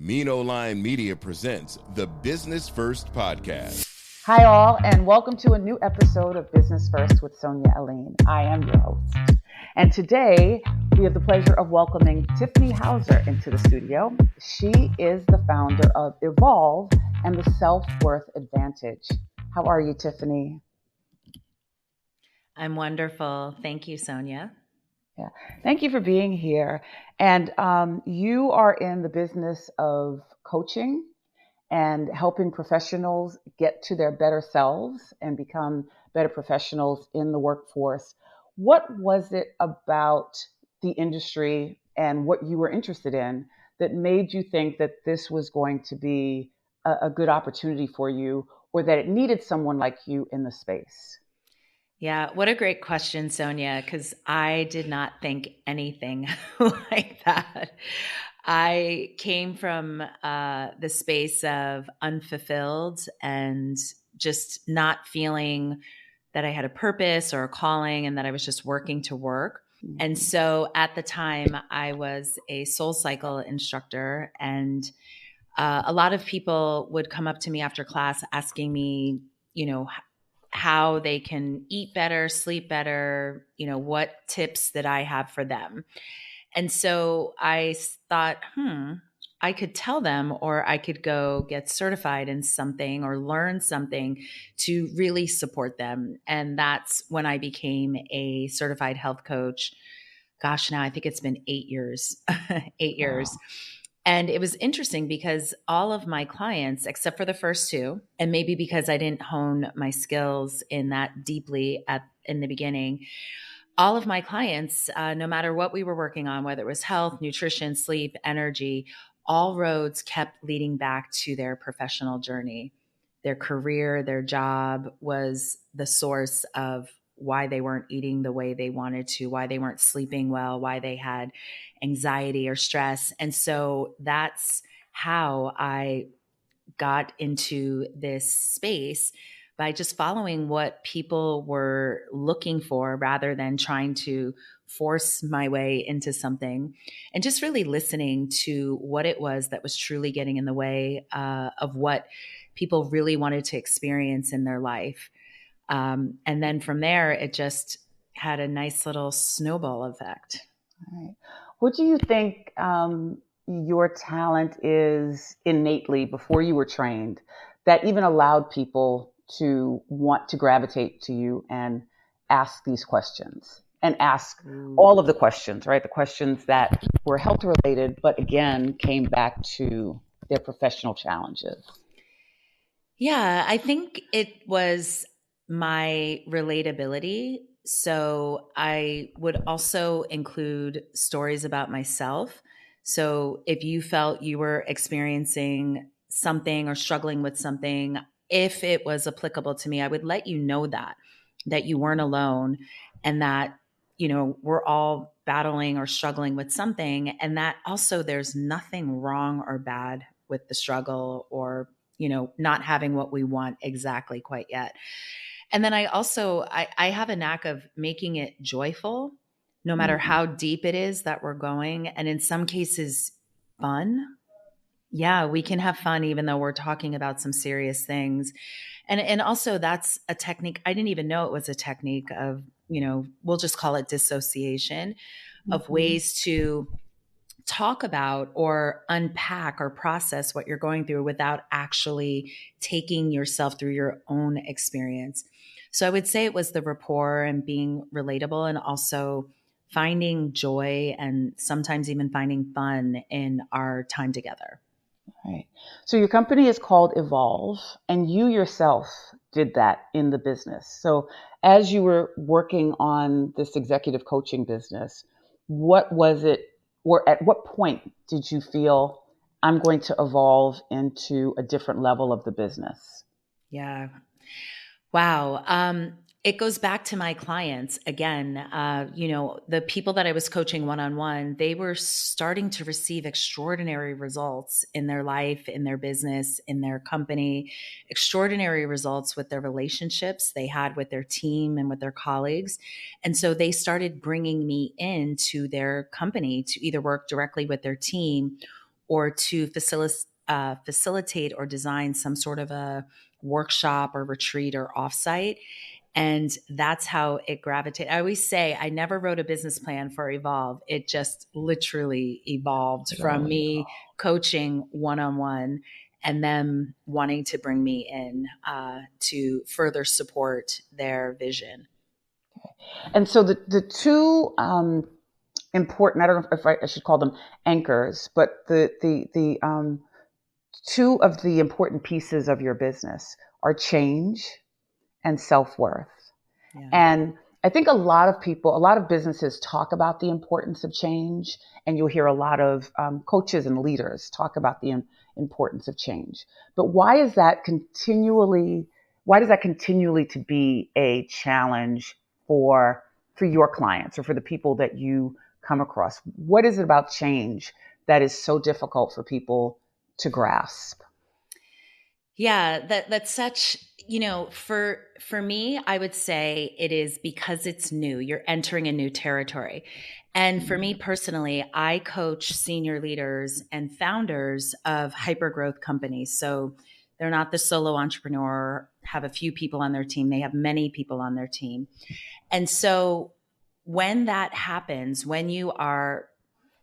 Mino Line Media presents the Business First Podcast. Hi all, and welcome to a new episode of Business First with Sonia Aline. I am your host. And today we have the pleasure of welcoming Tiffany Houser into the studio. She is the founder of Evolve and the Self-Worth Advantage. How are you, Tiffany? I'm wonderful. Thank you, Sonia. Yeah. Thank you for being here. And you are in the business of coaching and helping professionals get to their better selves and become better professionals in the workforce. What was it about the industry and what you were interested in that made you think that this was going to be a good opportunity for you, or that it needed someone like you in the space? Yeah, what a great question, Sonia, because I did not think anything like that. I came from the space of unfulfilled and just not feeling that I had a purpose or a calling and that I was just working to work. And so at the time, I was a SoulCycle instructor, and a lot of people would come up to me after class asking me, how they can eat better, sleep better, what tips that I have for them. And so I thought, I could tell them, or I could go get certified in something or learn something to really support them. And that's when I became a certified health coach. Gosh, now I think it's been 8 years, 8 years. Wow. And it was interesting because all of my clients, except for the first two, and maybe because I didn't hone my skills in that deeply in the beginning, all of my clients, no matter what we were working on, whether it was health, nutrition, sleep, energy, all roads kept leading back to their professional journey. Their career, their job was the source of why they weren't eating the way they wanted to, why they weren't sleeping well, why they had anxiety or stress. And so that's how I got into this space, by just following what people were looking for rather than trying to force my way into something, and just really listening to what it was that was truly getting in the way of what people really wanted to experience in their life. And then from there, it just had a nice little snowball effect. Right. What do you think your talent is innately before you were trained that even allowed people to want to gravitate to you and ask these questions and ask all of the questions, right? The questions that were health related, but again, came back to their professional challenges. Yeah, I think it was my relatability. So I would also include stories about myself. So if you felt you were experiencing something or struggling with something, if it was applicable to me, I would let you know that you weren't alone, and that, we're all battling or struggling with something, and that also there's nothing wrong or bad with the struggle, or not having what we want exactly quite yet. And then I have a knack of making it joyful, no matter how deep it is that we're going. And in some cases, fun. Yeah, we can have fun even though we're talking about some serious things. And also that's a technique. I didn't even know it was a technique of, we'll just call it dissociation, of ways to talk about or unpack or process what you're going through without actually taking yourself through your own experience. So I would say it was the rapport and being relatable, and also finding joy and sometimes even finding fun in our time together. Right. So your company is called Evolve, and you yourself did that in the business. So as you were working on this executive coaching business, what was it, or at what point did you feel, I'm going to evolve into a different level of the business? Yeah. Wow. It goes back to my clients again. The people that I was coaching one-on-one, they were starting to receive extraordinary results in their life, in their business, in their company, extraordinary results with their relationships they had with their team and with their colleagues. And so they started bringing me into their company to either work directly with their team or to facilitate or design some sort of a workshop or retreat or offsite. And that's how it gravitated. I always say I never wrote a business plan for Evolve. It just literally evolved from me coaching one-on-one and them wanting to bring me in to further support their vision. And so the two important, I don't know if I should call them anchors, but the two of the important pieces of your business are change and self-worth. Yeah. And I think a lot of businesses talk about the importance of change, and you'll hear a lot of coaches and leaders talk about the importance of change. But why does that continually to be a challenge for your clients or for the people that you come across? What is it about change that is so difficult for people to grasp? Yeah, that's such, for me, I would say it is because it's new. You're entering a new territory. And for me personally, I coach senior leaders and founders of hypergrowth companies. So they're not the solo entrepreneur, have a few people on their team. They have many people on their team. And so when that happens, when you are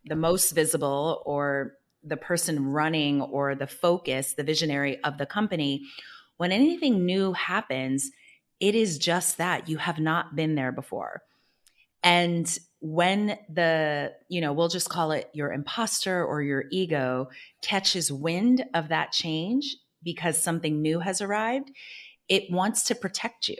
the most visible or the person running or the focus, the visionary of the company, when anything new happens, it is just that you have not been there before. And when we'll just call it your imposter or your ego catches wind of that change because something new has arrived, it wants to protect you.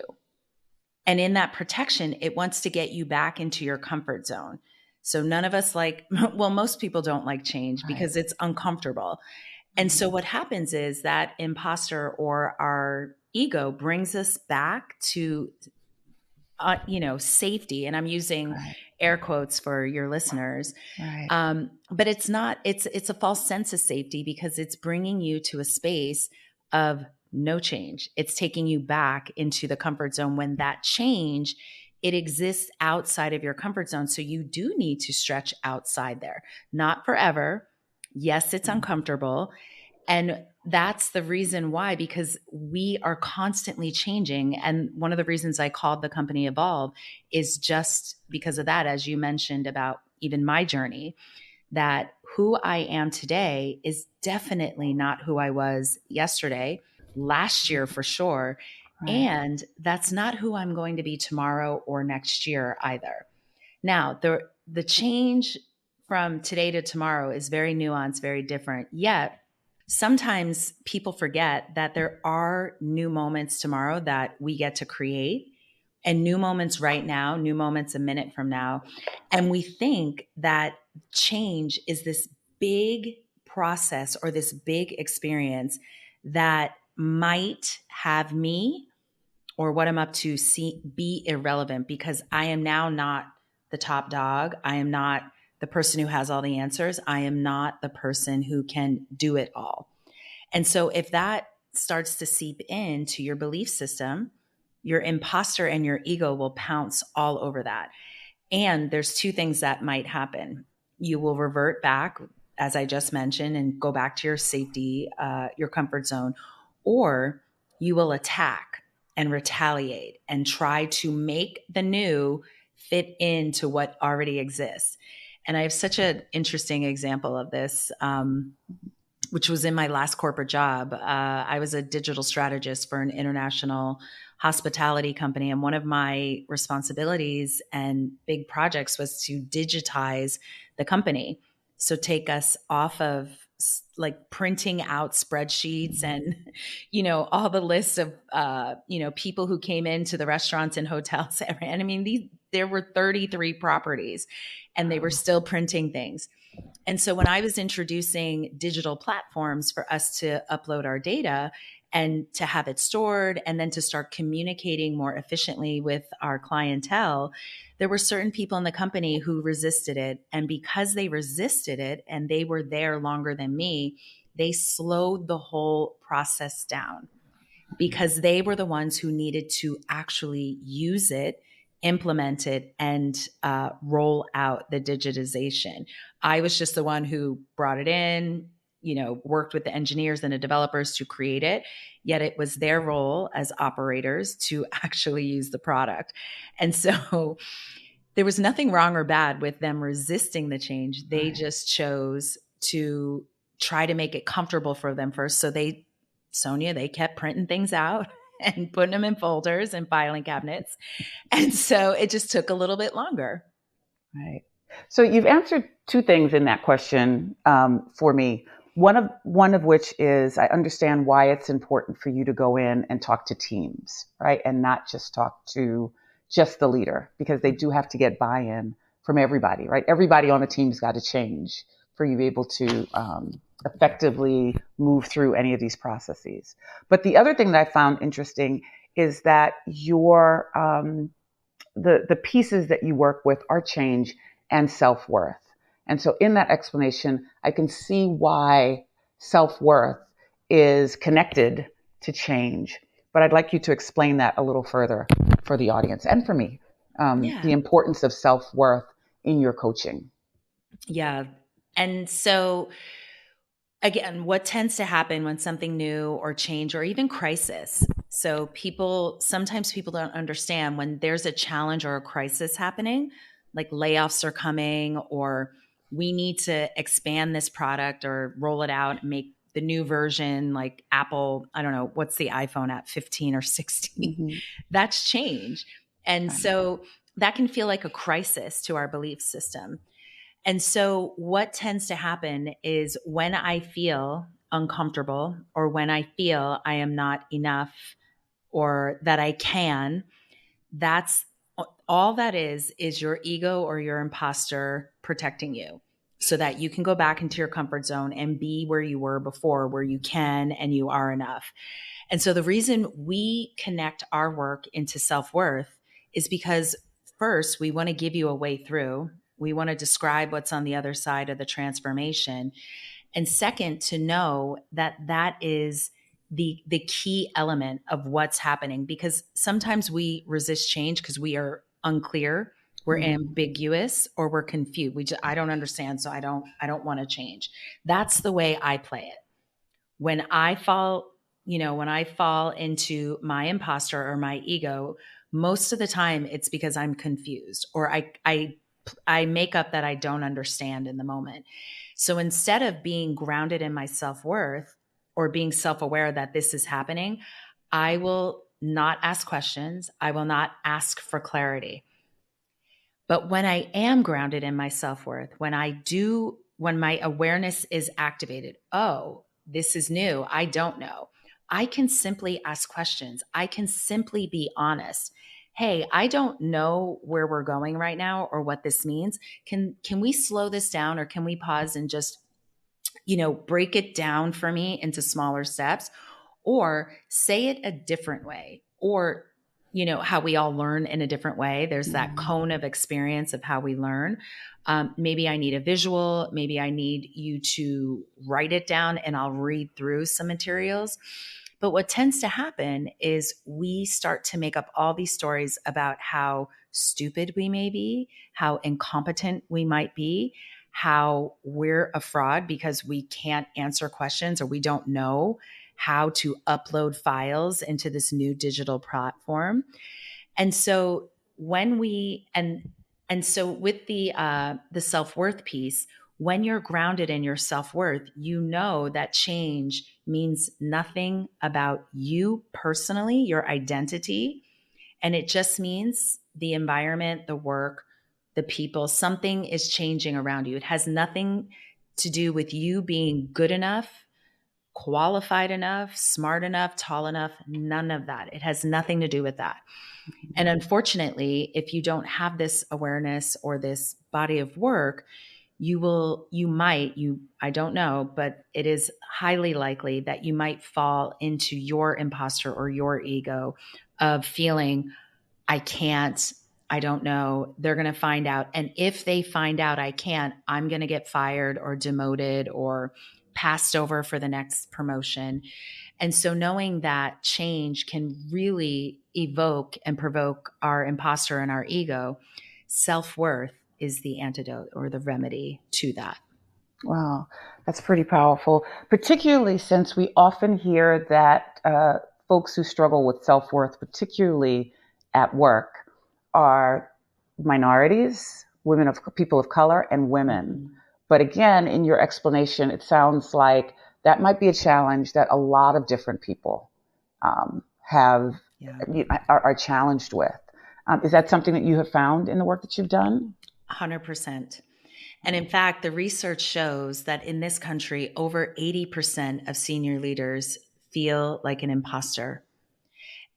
And in that protection, it wants to get you back into your comfort zone. So none of us most people don't like change because it's uncomfortable. And so what happens is that imposter or our ego brings us back to, safety. And I'm using air quotes for your listeners. But it's not, it's a false sense of safety because it's bringing you to a space of no change. It's taking you back into the comfort zone when that change, it exists outside of your comfort zone. So you do need to stretch outside there, not forever. Yes, it's uncomfortable. And that's the reason why, because we are constantly changing. And one of the reasons I called the company Evolve is just because of that, as you mentioned about even my journey, that who I am today is definitely not who I was yesterday, last year for sure. And that's not who I'm going to be tomorrow or next year either. Now, the change from today to tomorrow is very nuanced, very different. Yet, sometimes people forget that there are new moments tomorrow that we get to create and new moments right now, new moments a minute from now. And we think that change is this big process or this big experience that might have me or what I'm up to be irrelevant because I am now not the top dog. I am not the person who has all the answers. I am not the person who can do it all. And so if that starts to seep into your belief system, your imposter and your ego will pounce all over that. And there's two things that might happen. You will revert back, as I just mentioned, and go back to your safety, your comfort zone, or you will attack and retaliate and try to make the new fit into what already exists. And I have such an interesting example of this, which was in my last corporate job. I was a digital strategist for an international hospitality company. And one of my responsibilities and big projects was to digitize the company. So take us off of like printing out spreadsheets and, all the lists of, people who came into the restaurants and hotels. And I mean, there were 33 properties and they were still printing things. And so when I was introducing digital platforms for us to upload our data and to have it stored and then to start communicating more efficiently with our clientele, there were certain people in the company who resisted it. And because they resisted it and they were there longer than me, they slowed the whole process down because they were the ones who needed to actually use it, implement it, and roll out the digitization. I was just the one who brought it in, worked with the engineers and the developers to create it, yet it was their role as operators to actually use the product. And so there was nothing wrong or bad with them resisting the change. They just chose to try to make it comfortable for them first. So Sonia, they kept printing things out and putting them in folders and filing cabinets. And so it just took a little bit longer. Right. So you've answered two things in that question for me. One of which is I understand why it's important for you to go in and talk to teams, right? And not just talk to just the leader, because they do have to get buy-in from everybody, right? Everybody on the team's got to change for you to be able to effectively move through any of these processes. But the other thing that I found interesting is that your the pieces that you work with are change and self-worth. And so in that explanation, I can see why self-worth is connected to change. But I'd like you to explain that a little further for the audience and for me, the importance of self-worth in your coaching. Yeah. And so again, what tends to happen when something new or change or even crisis? So sometimes people don't understand when there's a challenge or a crisis happening, like layoffs are coming, or we need to expand this product or roll it out and make the new version, like Apple, I don't know, what's the iPhone at 15 or 16? Mm-hmm. That's change. And so that can feel like a crisis to our belief system. And so what tends to happen is when I feel uncomfortable or when I feel I am not enough or that I can, that's all that is your ego or your imposter protecting you so that you can go back into your comfort zone and be where you were before, where you can and you are enough. And so the reason we connect our work into self-worth is because first, we want to give you a way through. We want to describe what's on the other side of the transformation. And second, to know that that is the key element of what's happening, because sometimes we resist change because we are unclear, we're ambiguous, or we're confused. I don't understand, so I don't want to change. That's the way I play it. When I fall into my imposter or my ego, most of the time it's because I'm confused or I make up that I don't understand in the moment. So instead of being grounded in my self-worth or being self-aware that this is happening, I will not ask questions. I will not ask for clarity. But when I am grounded in my self-worth, when my awareness is activated, oh, this is new, I don't know, I can simply ask questions. I can simply be honest. Hey, I don't know where we're going right now or what this means. Can we slow this down, or can we pause and just, break it down for me into smaller steps, or say it a different way, or how we all learn in a different way. There's that cone of experience of how we learn. Maybe I need a visual. Maybe I need you to write it down and I'll read through some materials. But what tends to happen is we start to make up all these stories about how stupid we may be, how incompetent we might be, how we're a fraud because we can't answer questions or we don't know how to upload files into this new digital platform. And so when so with the self-worth piece, when you're grounded in your self-worth, you know that change means nothing about you personally, your identity, and it just means the environment, the work, the people, something is changing around you. It has nothing to do with you being good enough, qualified enough, smart enough, tall enough, none of that. It has nothing to do with that. And unfortunately, if you don't have this awareness or this body of work, I don't know, but it is highly likely that you might fall into your imposter or your ego of feeling, I can't, I don't know, they're going to find out. And if they find out I can't, I'm going to get fired or demoted or passed over for the next promotion. And so knowing that change can really evoke and provoke our imposter and our ego, self-worth is the antidote or the remedy to that. Wow, that's pretty powerful, particularly since we often hear that folks who struggle with self worth, particularly at work, are minorities, people of color, and women. Mhm. But again, in your explanation, it sounds like that might be a challenge that a lot of different people have Yeah. are challenged with. Is that something that you have found in the work that you've done? 100%. And in fact, the research shows that in this country, over 80% of senior leaders feel like an imposter.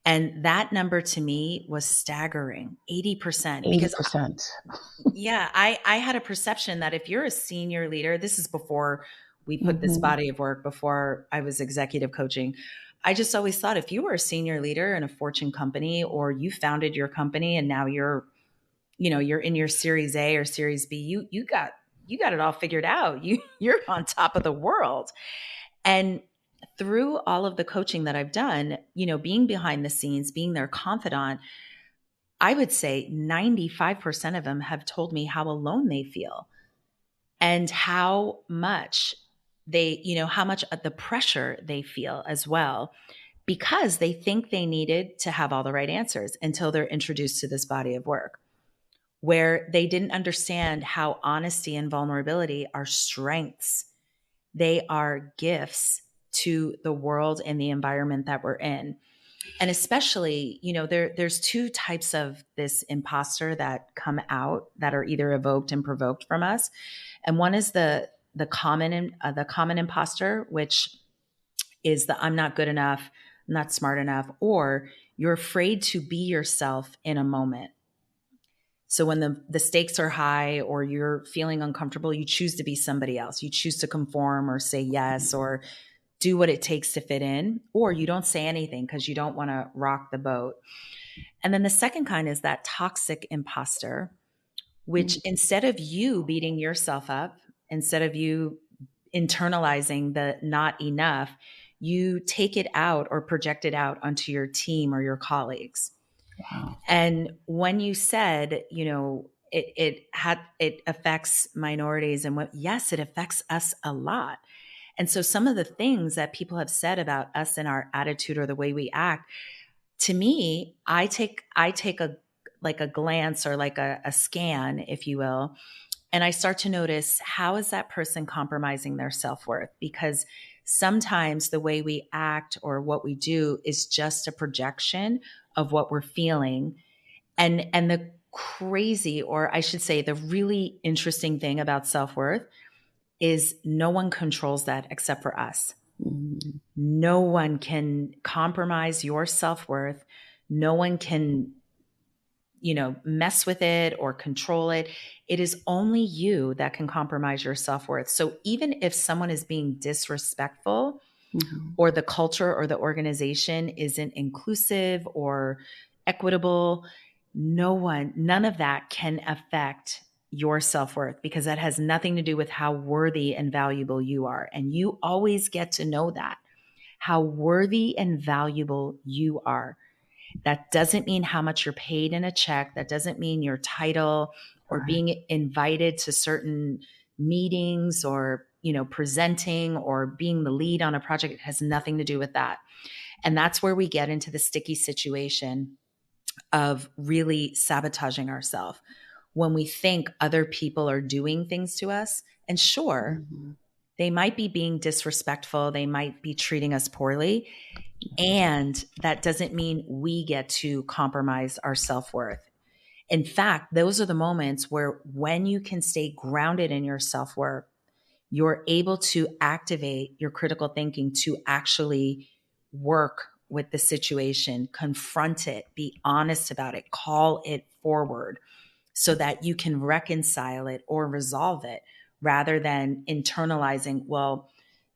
And that number to me was staggering, 80%. Because 80%. yeah, I had a perception that if you're a senior leader, this is before we put this Mm-hmm. body of work, before I was executive coaching. I just always thought if you were a senior leader in a Fortune company, or you founded your company and now you're in your series A or series B, you got it all figured out. You're on top of the world. And through all of the coaching that I've done, being behind the scenes, being their confidant, I would say 95% of them have told me how alone they feel and how much how much of the pressure they feel as well, because they think they needed to have all the right answers until they're introduced to this body of work, where they didn't understand how honesty and vulnerability are strengths. They are gifts to the world and the environment that we're in. And especially, there's two types of this imposter that come out that are either evoked and provoked from us. And one is the common imposter, which is the I'm not good enough, I'm not smart enough, or you're afraid to be yourself in a moment. So when the stakes are high or you're feeling uncomfortable, you choose to be somebody else. You choose to conform or say yes or do what it takes to fit in, or you don't say anything because you don't want to rock the boat. And then the second kind is that toxic imposter, which instead of you beating yourself up, instead of you internalizing the not enough, you take it out or project it out onto your team or your colleagues. Wow. And when you said, it affects minorities, and yes, it affects us a lot. And so some of the things that people have said about us and our attitude or the way we act, to me, I take a glance or like a scan, if you will, and I start to notice, how is that person compromising their self-worth? Because sometimes the way we act or what we do is just a projection of what we're feeling. And the crazy, or I should say the really interesting thing about self-worth is no one controls that except for us. Mm-hmm. No one can compromise your self-worth. No one can, mess with it or control it. It is only you that can compromise your self-worth. So even if someone is being disrespectful, Mm-hmm. or the culture or the organization isn't inclusive or equitable, none of that can affect your self-worth, because that has nothing to do with how worthy and valuable you are. And you always get to know that, how worthy and valuable you are. That doesn't mean how much you're paid in a check. That doesn't mean your title or Right. being invited to certain meetings or, presenting or being the lead on a project. It has nothing to do with that. And that's where we get into the sticky situation of really sabotaging ourselves when we think other people are doing things to us. And sure, Mm-hmm. they might be being disrespectful, they might be treating us poorly, and that doesn't mean we get to compromise our self-worth. In fact, those are the moments where, when you can stay grounded in your self-worth, you're able to activate your critical thinking to actually work with the situation, confront it, be honest about it, call it forward so that you can reconcile it or resolve it, rather than internalizing, well,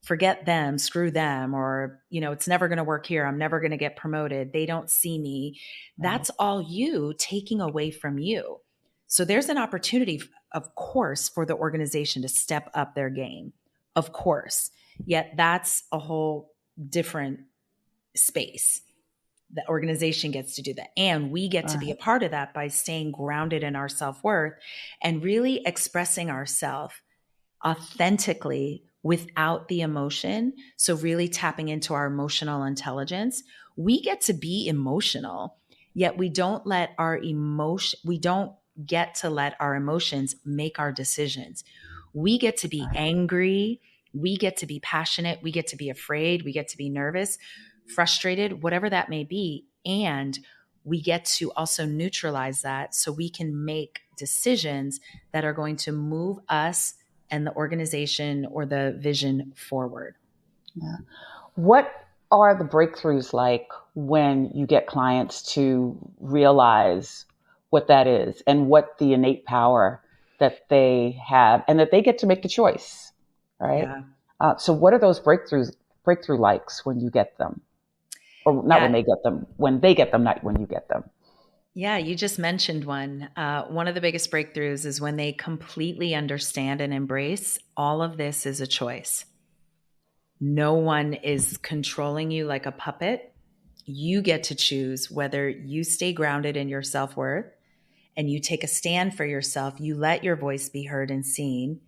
forget them, screw them, or, it's never going to work here. I'm never going to get promoted. They don't see me. Right. That's all you taking away from you. So there's an opportunity, of course, for the organization to step up their game, of course. Yet that's a whole different space. The organization gets to do that. And we get to be a Right. part of that by staying grounded in our self-worth and really expressing ourselves authentically without the emotion. So really tapping into our emotional intelligence, we get to be emotional, yet we don't get to let our emotions make our decisions. We get to be angry. We get to be passionate. We get to be afraid. We get to be nervous, frustrated, whatever that may be. And we get to also neutralize that so we can make decisions that are going to move us and the organization or the vision forward. Yeah. What are the breakthroughs like when you get clients to realize what that is and what the innate power that they have and that they get to make the choice, right? Yeah. So what are those breakthrough likes when you get them? Or not when they get them, not when you get them. Yeah, you just mentioned one. One of the biggest breakthroughs is when they completely understand and embrace all of this is a choice. No one is controlling you like a puppet. You get to choose whether you stay grounded in your self-worth and you take a stand for yourself. You let your voice be heard and seen.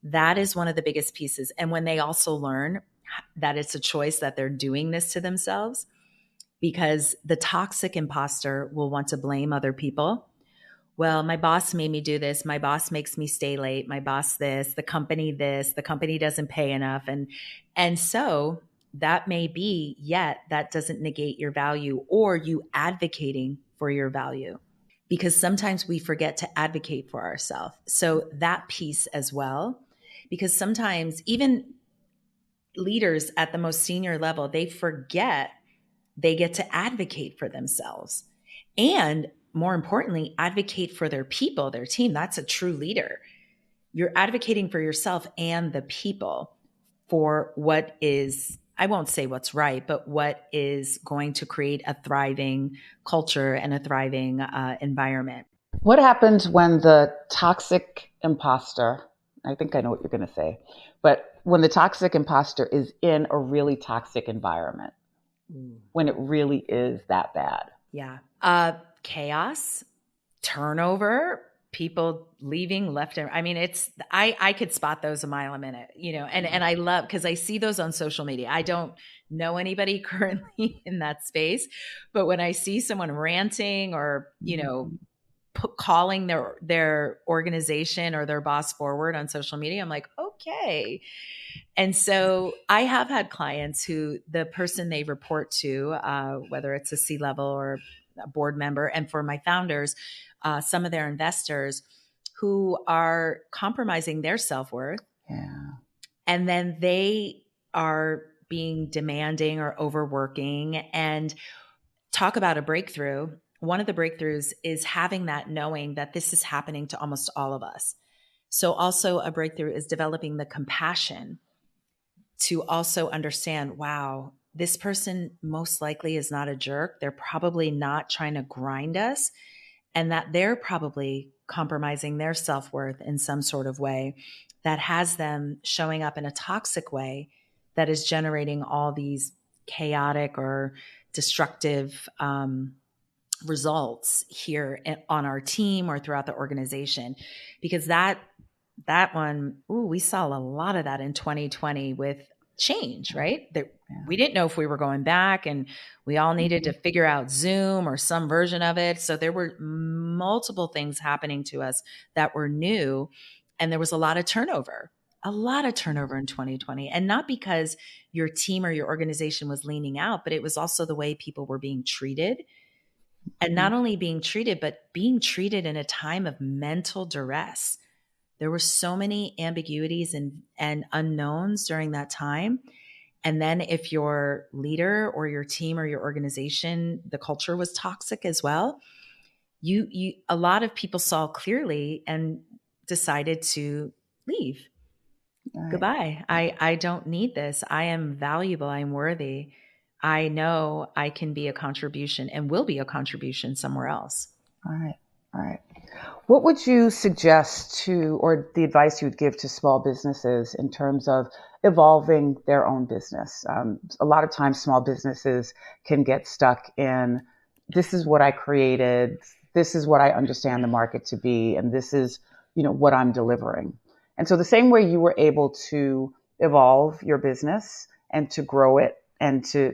That is one of the biggest pieces. And when they also learn that it's a choice, that they're doing this to themselves, because the toxic imposter will want to blame other people. Well, my boss made me do this. My boss makes me stay late. My boss this, the company doesn't pay enough. And so that may be, yet that doesn't negate your value or you advocating for your value, because sometimes we forget to advocate for ourselves. So that piece as well, because sometimes even leaders at the most senior level, they forget they get to advocate for themselves. And more importantly, advocate for their people, their team. That's a true leader. You're advocating for yourself and the people for what is, I won't say what's right, but what is going to create a thriving culture and a thriving environment. What happens when the toxic imposter, I think I know what you're going to say, but when the toxic imposter is in a really toxic environment, when it really is that bad? Yeah. Chaos, turnover, people leaving left and I mean, I could spot those a mile a minute, and I love, because I see those on social media. I don't know anybody currently in that space, but when I see someone ranting or, calling their organization or their boss forward on social media, I'm like, okay. And so I have had clients who the person they report to, whether it's a C-level or a board member, and for my founders, some of their investors who are compromising their self-worth. Yeah. And then they are being demanding or overworking. And talk about a breakthrough. One of the breakthroughs is having that knowing that this is happening to almost all of us. So also a breakthrough is developing the compassion to also understand, wow, this person most likely is not a jerk. They're probably not trying to grind us, and that they're probably compromising their self-worth in some sort of way that has them showing up in a toxic way that is generating all these chaotic or destructive results here on our team or throughout the organization. Because that one, we saw a lot of that in 2020 with change, right? That we didn't know if we were going back, and we all needed to figure out Zoom or some version of it. So there were multiple things happening to us that were new, and there was a lot of turnover in 2020. And not because your team or your organization was leaning out, but it was also the way people were being treated. And not only being treated, but being treated in a time of mental duress. There were so many ambiguities and unknowns during that time. And then if your leader or your team or your organization, the culture was toxic as well, a lot of people saw clearly and decided to leave. Right. Goodbye. I don't need this. I am valuable. I'm worthy. I know I can be a contribution and will be a contribution somewhere else. All right. What would you suggest to, or the advice you would give to small businesses in terms of evolving their own business? A lot of times small businesses can get stuck in, this is what I created, this is what I understand the market to be, and this is, what I'm delivering. And so the same way you were able to evolve your business and to grow it and to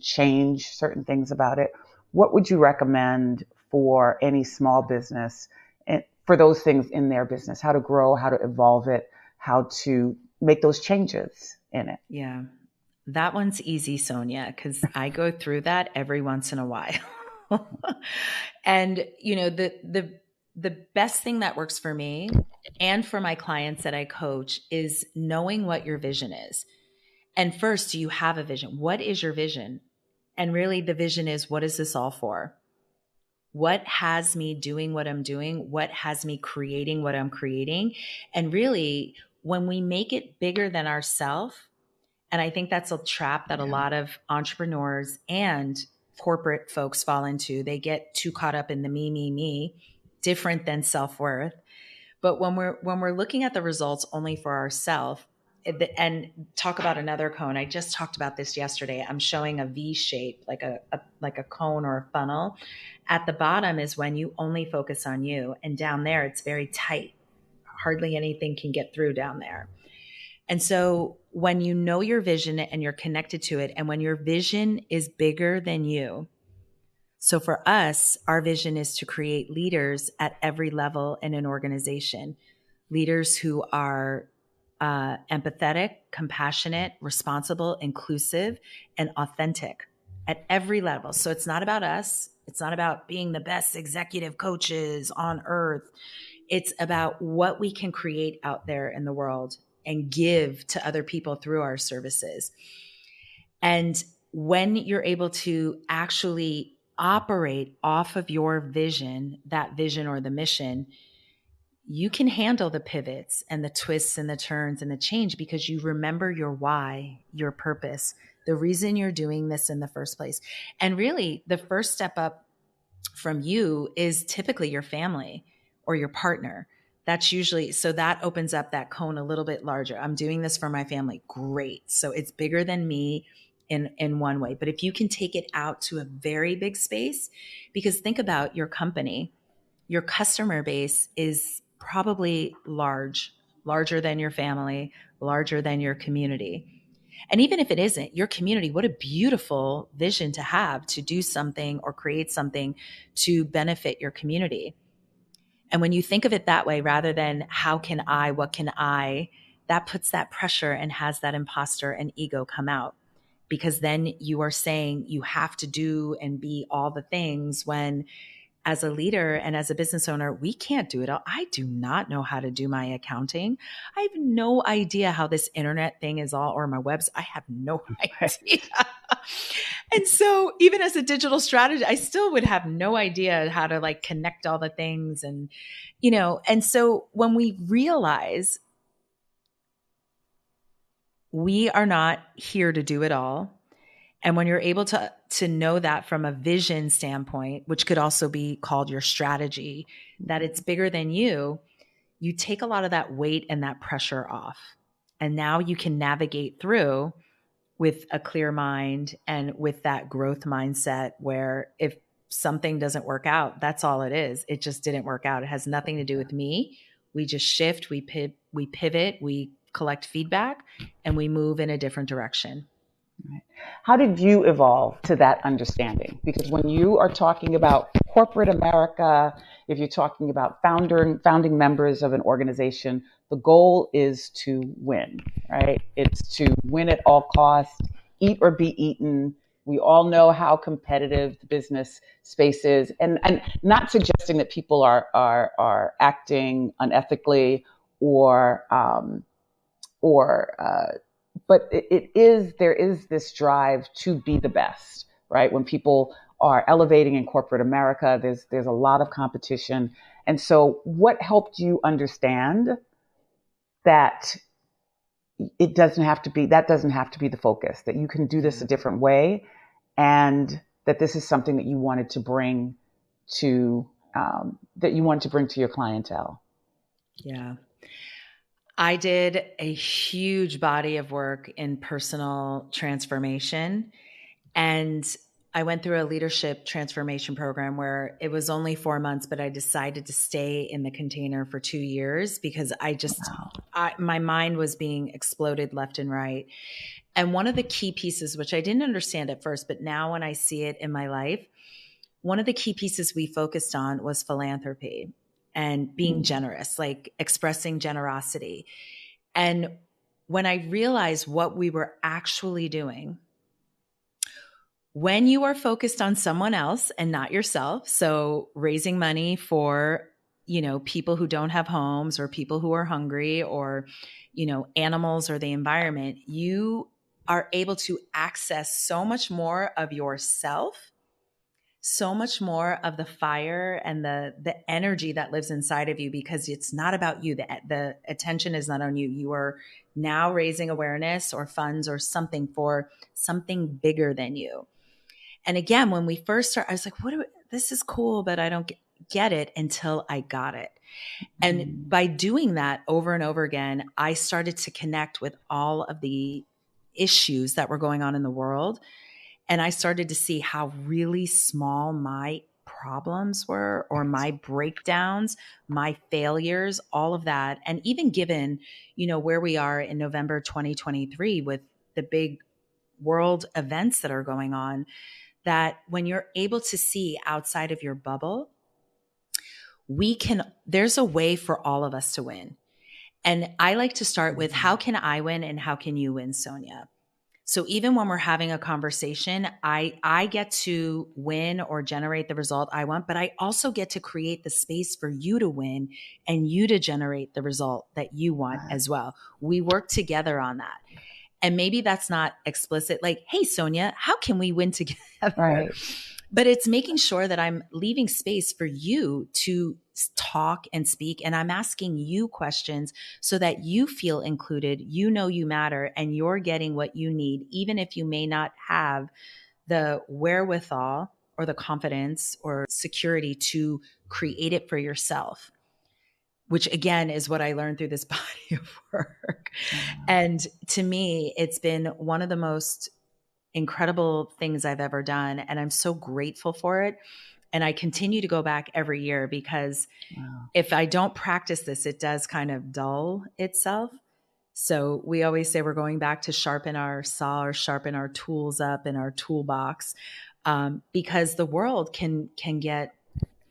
change certain things about it, what would you recommend for any small business and for those things in their business, how to grow, how to evolve it, how to make those changes in it? Yeah. That one's easy, Sonia, because I go through that every once in a while. And the best thing that works for me and for my clients that I coach is knowing what your vision is. And first, do you have a vision? What is your vision? And really the vision is, what is this all for? What has me doing what I'm doing? What has me creating what I'm creating? And really, when we make it bigger than ourselves, and I think that's a trap that a lot of entrepreneurs and corporate folks fall into. They get too caught up in the me, different than self-worth. But when we're looking at the results only for ourselves, and talk about another cone. I just talked about this yesterday. I'm showing a V shape, like a cone or a funnel. At the bottom is when you only focus on you, and down there it's very tight. Hardly anything can get through down there. And so when you know your vision and you're connected to it, and when your vision is bigger than you, so for us, our vision is to create leaders at every level in an organization, leaders who are empathetic, compassionate, responsible, inclusive, and authentic at every level. So it's not about us. It's not about being the best executive coaches on earth. It's about what we can create out there in the world and give to other people through our services. And when you're able to actually operate off of your vision, that vision or the mission, you can handle the pivots and the twists and the turns and the change because you remember your why, your purpose, the reason you're doing this in the first place. And really, the first step up from you is typically your family or your partner. That's usually, so that opens up that cone a little bit larger. I'm doing this for my family. Great. So it's bigger than me in one way. But if you can take it out to a very big space, because think about your company, your customer base is probably larger than your family, larger than your community. And even if it isn't your community, what a beautiful vision to have to do something or create something to benefit your community. And when you think of it that way, rather than how can I, what can I, that puts that pressure and has that imposter and ego come out. Because then you are saying you have to do and be all the things when as a leader and as a business owner, we can't do it all. I do not know how to do my accounting. I have no idea how this internet thing is all, or my website. I have no idea. And so even as a digital strategist, I still would have no idea how to like connect all the things. And, and so when we realize we are not here to do it all, and when you're able to know that from a vision standpoint, which could also be called your strategy, that it's bigger than you, you take a lot of that weight and that pressure off. And now you can navigate through with a clear mind and with that growth mindset where if something doesn't work out, that's all it is. It just didn't work out. It has nothing to do with me. We just shift, we pivot, we collect feedback, and we move in a different direction. Right. How did you evolve to that understanding? Because when you are talking about corporate America, if you're talking about founding members of an organization, the goal is to win, right? It's to win at all costs, eat or be eaten. We all know how competitive the business space is, and not suggesting that people are acting unethically or but there is this drive to be the best, right? When people are elevating in corporate America, there's a lot of competition. And so what helped you understand that that doesn't have to be the focus, that you can do this a different way, and that this is something that you wanted to bring to your clientele? Yeah. I did a huge body of work in personal transformation. And I went through a leadership transformation program where it was only 4 months, but I decided to stay in the container for 2 years because my mind was being exploded left and right. And one of the key pieces, which I didn't understand at first, but now when I see it in my life, one of the key pieces we focused on was philanthropy and being generous, like expressing generosity. And when I realized what we were actually doing, when you are focused on someone else and not yourself, so raising money for, people who don't have homes or people who are hungry or, animals or the environment, you are able to access so much more of yourself, so much more of the fire and the energy that lives inside of you, because it's not about you. The attention is not on you. You are now raising awareness or funds or something for something bigger than you. And again, when we first started, I was like, this is cool, but I don't get it until I got it. And by doing that over and over again, I started to connect with all of the issues that were going on in the world. And I started to see how really small my problems were, or my breakdowns, my failures, all of that. And even given, where we are in November 2023 with the big world events that are going on, that when you're able to see outside of your bubble, there's a way for all of us to win. And I like to start with, how can I win and how can you win, Sonia? So even when we're having a conversation, I get to win or generate the result I want, but I also get to create the space for you to win and you to generate the result that you want as well. We work together on that. And maybe that's not explicit, like, hey, Sonia, how can we win together? Right. But it's making sure that I'm leaving space for you to talk and speak. And I'm asking you questions so that you feel included, you matter, and you're getting what you need, even if you may not have the wherewithal or the confidence or security to create it for yourself. Which again is what I learned through this body of work. And to me, it's been one of the most incredible things I've ever done. And I'm so grateful for it. And I continue to go back every year because if I don't practice this, it does kind of dull itself. So we always say we're going back to sharpen our saw or sharpen our tools up in our toolbox, because the world can get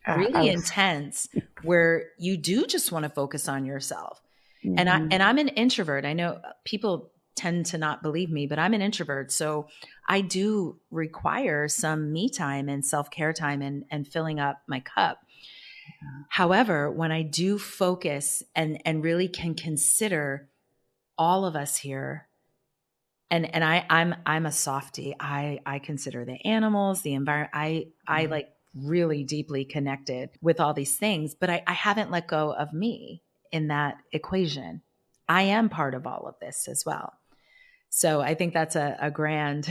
really intense where you do just want to focus on yourself. And I'm an introvert. I know people tend to not believe me, but I'm an introvert. So I do require some me time and self-care time and filling up my cup. However, when I do focus and really can consider all of us here, and I'm a softie. I consider the animals, the environment. I like really deeply connected with all these things, but I haven't let go of me in that equation. I am part of all of this as well. So I think that's a grand,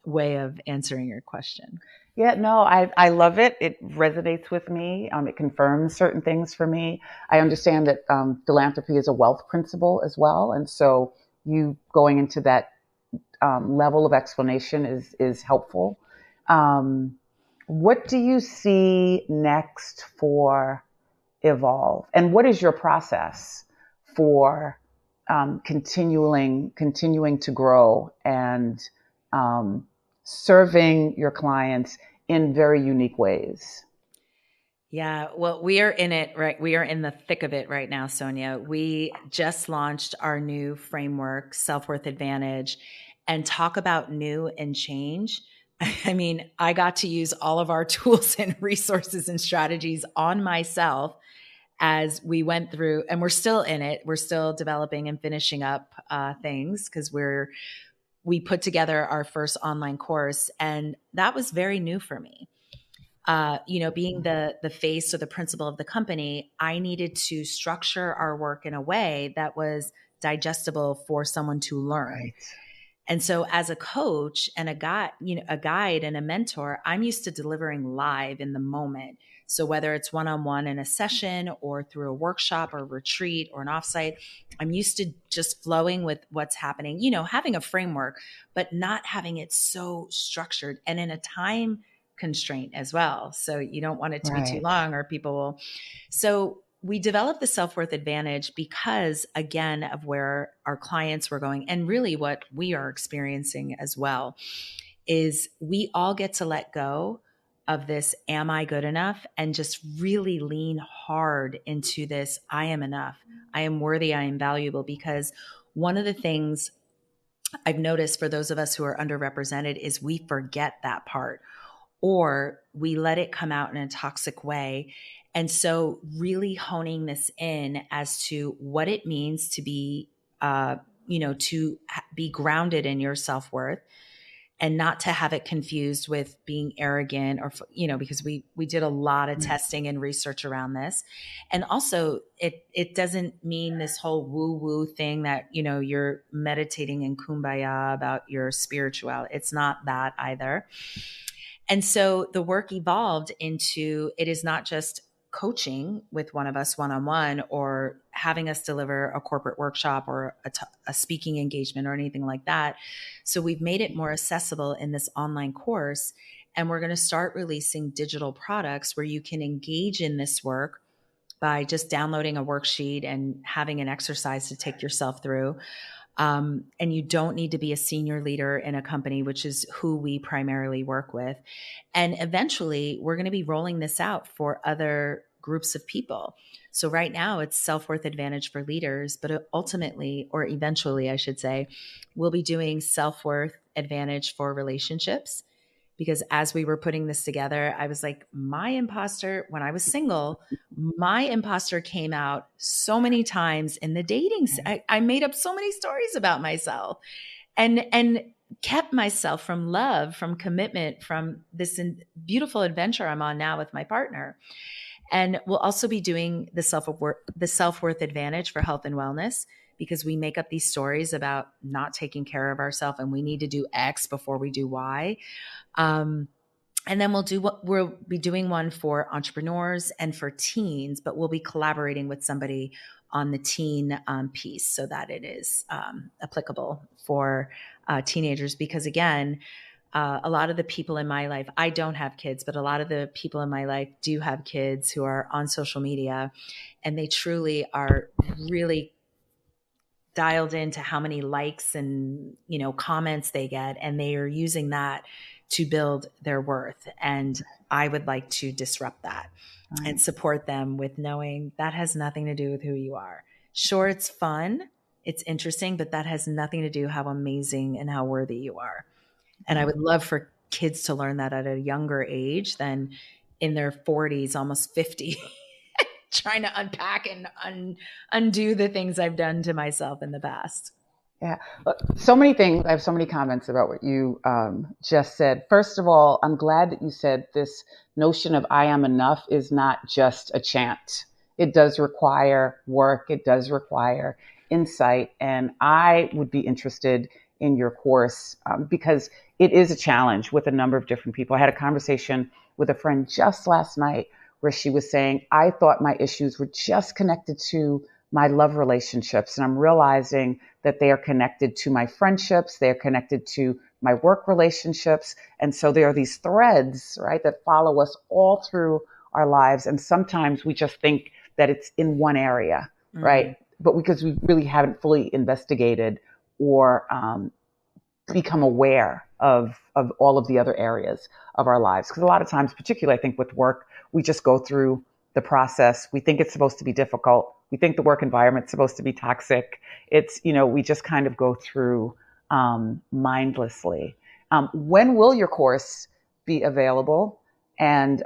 way of answering your question. Yeah, no, I love it. It resonates with me. It confirms certain things for me. I understand that philanthropy is a wealth principle as well. And so you going into that level of explanation is helpful. What do you see next for Evolve? And what is your process for continuing to grow and serving your clients in very unique ways? Yeah, well, we are in it, right? We are in the thick of it right now, Sonia. We just launched our new framework, Self-Worth Advantage, and talk about new and change. I mean, I got to use all of our tools and resources and strategies on myself as we went through, and we're still in it. We're still developing and finishing up things because we put together our first online course, and that was very new for me. Being the face or the principal of the company, I needed to structure our work in a way that was digestible for someone to learn. Right. And so as a coach and a guide and a mentor, I'm used to delivering live in the moment. So whether it's one-on-one in a session or through a workshop or retreat or an offsite, I'm used to just flowing with what's happening, having a framework, but not having it so structured and in a time constraint as well. So you don't want it to be too long or people will. So we developed the self-worth advantage because, again, of where our clients were going and really what we are experiencing as well is we all get to let go of this, am I good enough? And just really lean hard into this, I am enough. I am worthy. I am valuable. Because one of the things I've noticed for those of us who are underrepresented is we forget that part, or we let it come out in a toxic way. And so really honing this in as to what it means to be, to be grounded in your self-worth, and not to have it confused with being arrogant or, because we did a lot of testing and research around this. And also it doesn't mean this whole woo woo thing that, you're meditating in kumbaya about your spirituality. It's not that either. And so the work evolved into, it is not just coaching with one of us one-on-one or having us deliver a corporate workshop or a speaking engagement or anything like that. So we've made it more accessible in this online course, and we're going to start releasing digital products where you can engage in this work by just downloading a worksheet and having an exercise to take yourself through. And you don't need to be a senior leader in a company, which is who we primarily work with. And eventually we're going to be rolling this out for other groups of people. So right now it's self-worth advantage for leaders, but ultimately, or eventually I should say, we'll be doing self-worth advantage for relationships. Because as we were putting this together, I was like, my imposter, when I was single, my imposter came out so many times in the dating. I made up so many stories about myself and kept myself from love, from commitment, from this beautiful adventure I'm on now with my partner. And we'll also be doing the self-worth advantage for health and wellness, because we make up these stories about not taking care of ourselves and we need to do X before we do Y. And then we'll be doing one for entrepreneurs and for teens, but we'll be collaborating with somebody on the teen piece so that it is applicable for teenagers. Because again, a lot of the people in my life, I don't have kids, but a lot of the people in my life do have kids who are on social media, and they truly are really dialed into how many likes and, comments they get. And they are using that to build their worth. And I would like to disrupt that and support them with knowing that has nothing to do with who you are. Sure, it's fun, it's interesting, but that has nothing to do how amazing and how worthy you are. And I would love for kids to learn that at a younger age than in their 40s, almost 50, trying to unpack and undo the things I've done to myself in the past. Yeah. So many things. I have so many comments about what you just said. First of all, I'm glad that you said this notion of I am enough is not just a chant. It does require work. It does require insight. And I would be interested in your course because it is a challenge with a number of different people. I had a conversation with a friend just last night where she was saying, I thought my issues were just connected to my love relationships. And I'm realizing that they are connected to my friendships. They are connected to my work relationships. And so there are these threads, right, that follow us all through our lives. And sometimes we just think that it's in one area, right? But because we really haven't fully investigated or become aware of all of the other areas of our lives. Because a lot of times, particularly I think with work, we just go through the process. We think it's supposed to be difficult. We think the work environment's supposed to be toxic. It's, we just kind of go through mindlessly. When will your course be available? And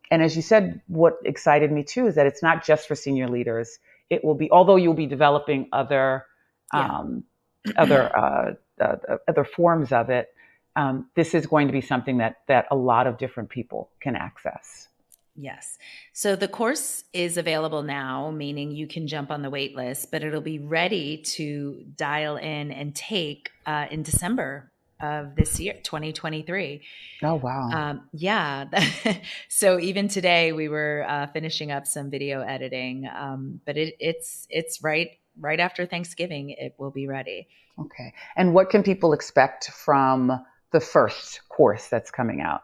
as you said, what excited me too is that it's not just for senior leaders. It will be, although you'll be developing other forms of it, this is going to be something that a lot of different people can access. Yes. So the course is available now, meaning you can jump on the wait list, but it'll be ready to dial in and take in December of this year, 2023. Oh, wow. Yeah. So even today we were finishing up some video editing, but it's right after Thanksgiving. It will be ready. Okay. And what can people expect from the first course that's coming out?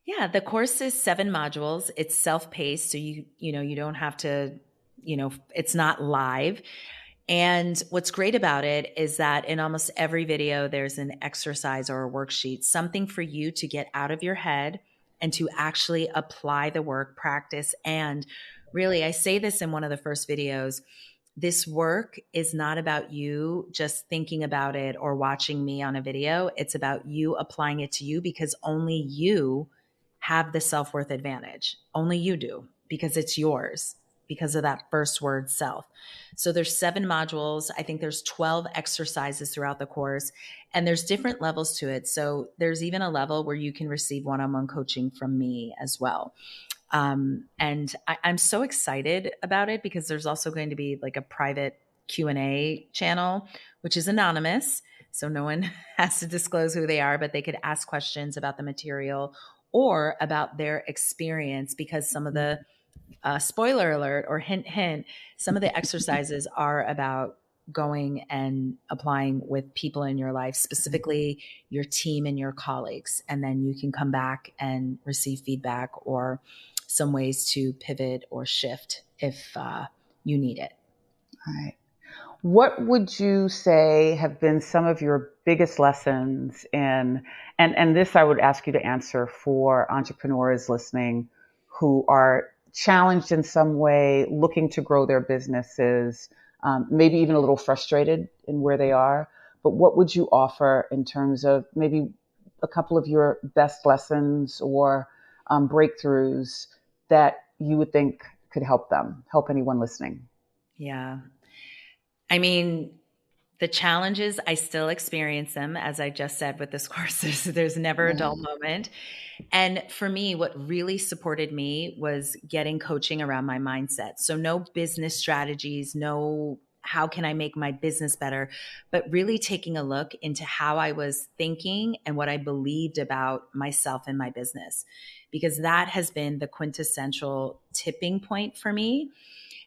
Yeah, the course is 7 modules. It's self-paced, so you don't have to, it's not live. And what's great about it is that in almost every video, there's an exercise or a worksheet, something for you to get out of your head and to actually apply the work, practice. And really, I say this in one of the first videos, this work is not about you just thinking about it or watching me on a video. It's about you applying it to you, because only you have the self-worth advantage. Only you do, because it's yours, because of that first word, self. So there's 7 modules. I think there's 12 exercises throughout the course, and there's different levels to it. So there's even a level where you can receive one-on-one coaching from me as well. And I'm so excited about it, because there's also going to be like a private Q&A channel, which is anonymous. So no one has to disclose who they are, but they could ask questions about the material or about their experience, because some of the spoiler alert or hint, hint, some of the exercises are about going and applying with people in your life, specifically your team and your colleagues. And then you can come back and receive feedback or some ways to pivot or shift if you need it. All right. What would you say have been some of your biggest lessons in, and this I would ask you to answer for entrepreneurs listening who are challenged in some way, looking to grow their businesses, maybe even a little frustrated in where they are. But what would you offer in terms of maybe a couple of your best lessons or breakthroughs that you would think could help them, help anyone listening? Yeah. I mean, the challenges, I still experience them, as I just said with this course. There's never a dull moment. And for me, what really supported me was getting coaching around my mindset. So no business strategies, no how can I make my business better, but really taking a look into how I was thinking and what I believed about myself and my business, because that has been the quintessential tipping point for me.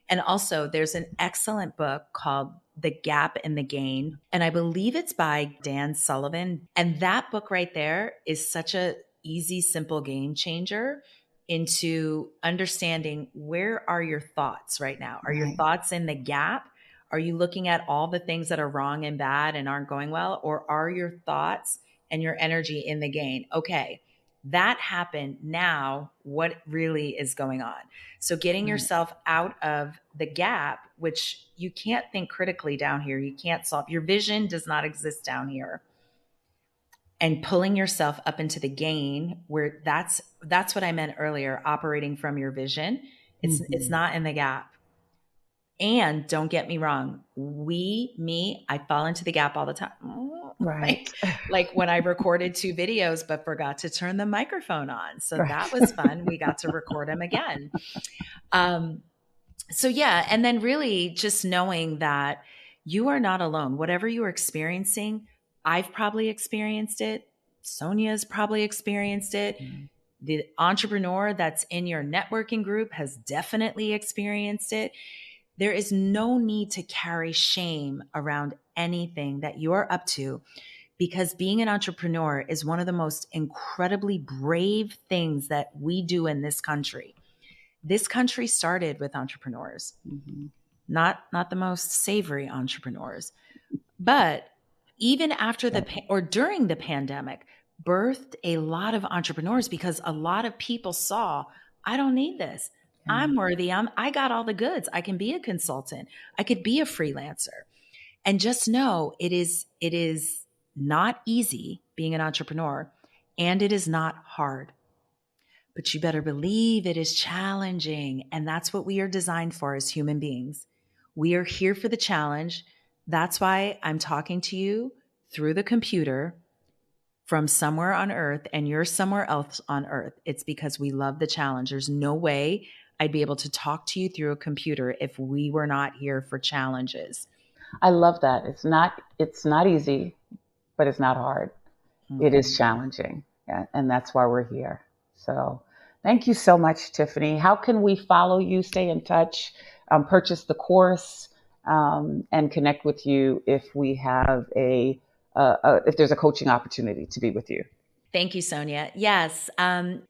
And also, there's an excellent book called The Gap and the Gain, and I believe it's by Dan Sullivan. And that book right there is such a easy, simple game changer into understanding, where are your thoughts right now? Are your thoughts in the gap? Are you looking at all the things that are wrong and bad and aren't going well? Or are your thoughts and your energy in the gain? Okay, that happened. Now, what really is going on? So getting yourself out of the gap, which you can't think critically down here. You can't solve. Your vision does not exist down here. And pulling yourself up into the gain, where that's what I meant earlier, operating from your vision. It's not in the gap. And don't get me wrong, I fall into the gap all the time. Right. Like when I recorded 2 videos, but forgot to turn the microphone on. So that was fun. We got to record them again. So yeah. And then really just knowing that you are not alone. Whatever you are experiencing, I've probably experienced it. Sonia's probably experienced it. The entrepreneur that's in your networking group has definitely experienced it. There is no need to carry shame around anything that you're up to, because being an entrepreneur is one of the most incredibly brave things that we do in this country. This country started with entrepreneurs, not the most savory entrepreneurs, but even after or during the pandemic, birthed a lot of entrepreneurs, because a lot of people saw, I don't need this. I'm worthy. I got all the goods. I can be a consultant. I could be a freelancer. And just know it is not easy being an entrepreneur, and it is not hard. But you better believe it is challenging. And that's what we are designed for as human beings. We are here for the challenge. That's why I'm talking to you through the computer from somewhere on earth, and you're somewhere else on earth. It's because we love the challenge. There's no way I'd be able to talk to you through a computer if we were not here for challenges. I love that. It's not easy, but it's not hard. It is challenging. Yeah, and that's why we're here. So thank you so much, Tiffany. How can we follow you, stay in touch, purchase the course, and connect with you if we have if there's a coaching opportunity to be with you? Thank you, Sonia. Yes,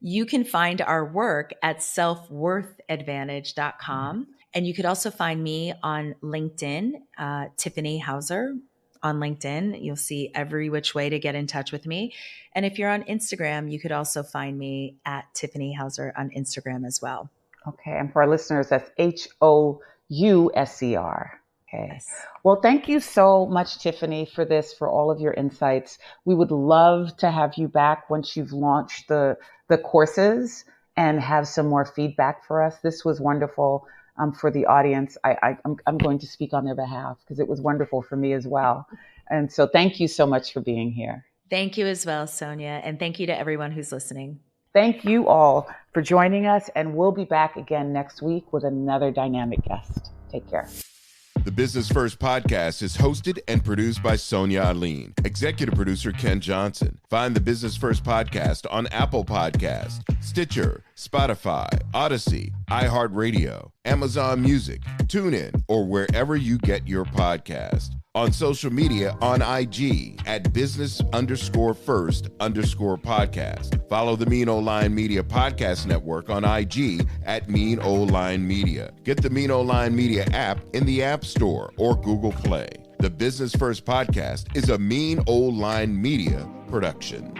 you can find our work at selfworthadvantage.com. And you could also find me on LinkedIn, Tiffany Houser on LinkedIn. You'll see every which way to get in touch with me. And if you're on Instagram, you could also find me at Tiffany Houser on Instagram as well. Okay. And for our listeners, that's HOUSER. Okay. Yes. Well, thank you so much, Tiffany, for all of your insights. We would love to have you back once you've launched the courses and have some more feedback for us. This was wonderful for the audience. I'm going to speak on their behalf because it was wonderful for me as well. And so thank you so much for being here. Thank you as well, Sonia. And thank you to everyone who's listening. Thank you all for joining us. And we'll be back again next week with another dynamic guest. Take care. The Business First podcast is hosted and produced by Sonia Aline. Executive producer Ken Johnson. Find the Business First podcast on Apple Podcast, Stitcher, Spotify, Odyssey, iHeartRadio, Amazon Music, TuneIn, or wherever you get your podcast. On social media on IG at business_first_podcast. Follow the Mean Old Line Media Podcast Network on IG at Mean Old Line Media. Get the Mean Old Line Media app in the App Store or Google Play. The Business First podcast is a Mean Old Line Media production.